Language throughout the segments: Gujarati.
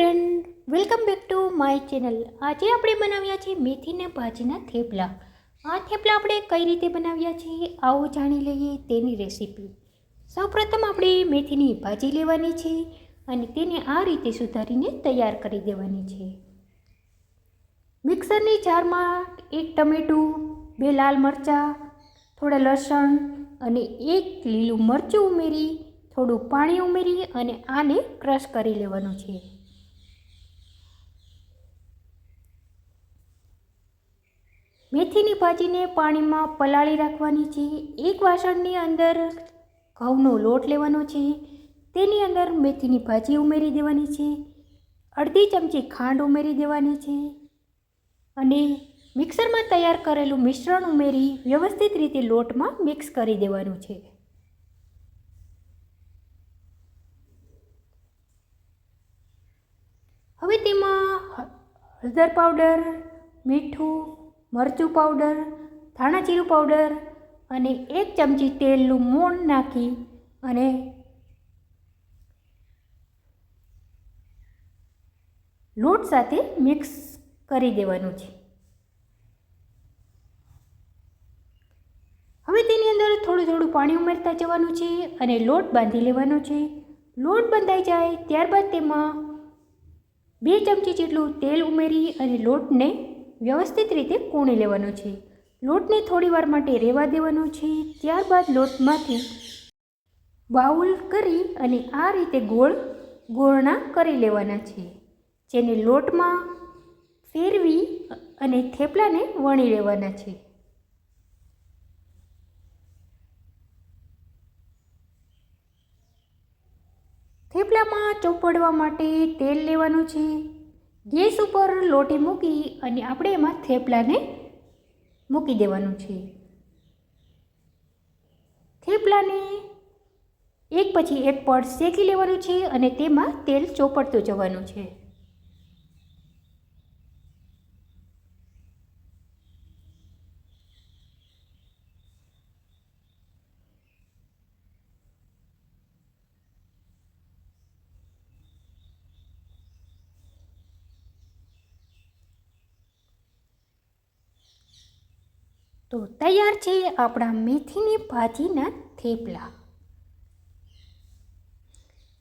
Friend, welcome back to my channel. આજે આપણે બનાવ્યા છે મેથીને ભાજીના થેપલા। આ થેપલા આપણે કઈ રીતે બનાવ્યા છે આવો જાણી લઈએ તેની રેસીપી। સૌપ્રથમ આપણે મેથીની ભાજી લેવાની છે અને તેને આ રીતે સુધારીને તૈયાર કરી દેવાની છે। મિક્સરની જારમાં એક ટમેટું, બે લાલ મરચાં, થોડા લસણ અને એક લીલું મરચું ઉમેરી થોડું પાણી ઉમેરી અને આને ક્રશ કરી લેવાનું છે। મેથીની ભાજીને પાણીમાં પલાળી રાખવાની છે। એક વાસણની અંદર ઘઉંનો લોટ લેવાનો છે, તેની અંદર મેથીની ભાજી ઉમેરી દેવાની છે, અડધી ચમચી ખાંડ ઉમેરી દેવાની છે અને મિક્સરમાં તૈયાર કરેલું મિશ્રણ ઉમેરી વ્યવસ્થિત રીતે લોટમાં મિક્સ કરી દેવાનું છે। હવે તેમાં હળદર પાવડર, મીઠું, મરચું પાવડર, ધાણા જીરું પાવડર અને એક ચમચી તેલનું મોણ નાખી અને લોટ સાથે મિક્સ કરી દેવાનું છે। હવે તેની અંદર થોડું થોડું પાણી ઉમેરતા જવાનું છે અને લોટ બાંધી લેવાનો છે। લોટ બંધાઈ જાય ત્યારબાદ તેમાં 2 ચમચી જેટલું તેલ ઉમેરી અને લોટને વ્યવસ્થિત રીતે કૂણી લેવાનો છે। લોટને થોડી વાર માટે રહેવા દેવાનો છે। ત્યારબાદ લોટમાંથી બાઉલ કરી અને આ રીતે ગોળ ગોળણા કરી લેવાના છે, જેને લોટમાં ફેરવી અને થેપલાને વણી લેવાના છે। થેપલામાં ચોપડવા માટે તેલ લેવાનું છે। ગેસ ઉપર લોટી મૂકી અને આપણે એમાં થેપલાને મૂકી દેવાનું છે। થેપલાને એક પછી એક પડ શેકી લેવાનું છે અને તેમાં તેલ ચોપડતું જવાનું છે। તો તૈયાર છે આપણા મેથીની ભાજીના થેપલા,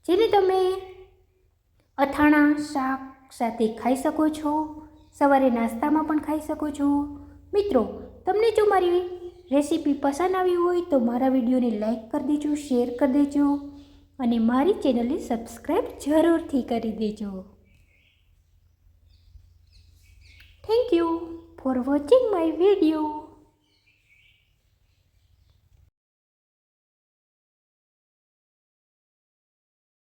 જેને તમે અથાણા શાક સાથે ખાઈ શકો છો, સવારે નાસ્તામાં પણ ખાઈ શકો છો। મિત્રો, તમને જો મારી રેસીપી પસંદ આવી હોય તો મારા વિડીયોને લાઈક કરી દેજો, શેર કરી દેજો અને મારી ચેનલને સબસ્ક્રાઈબ જરૂરથી કરી દેજો। Thank you for watching my video.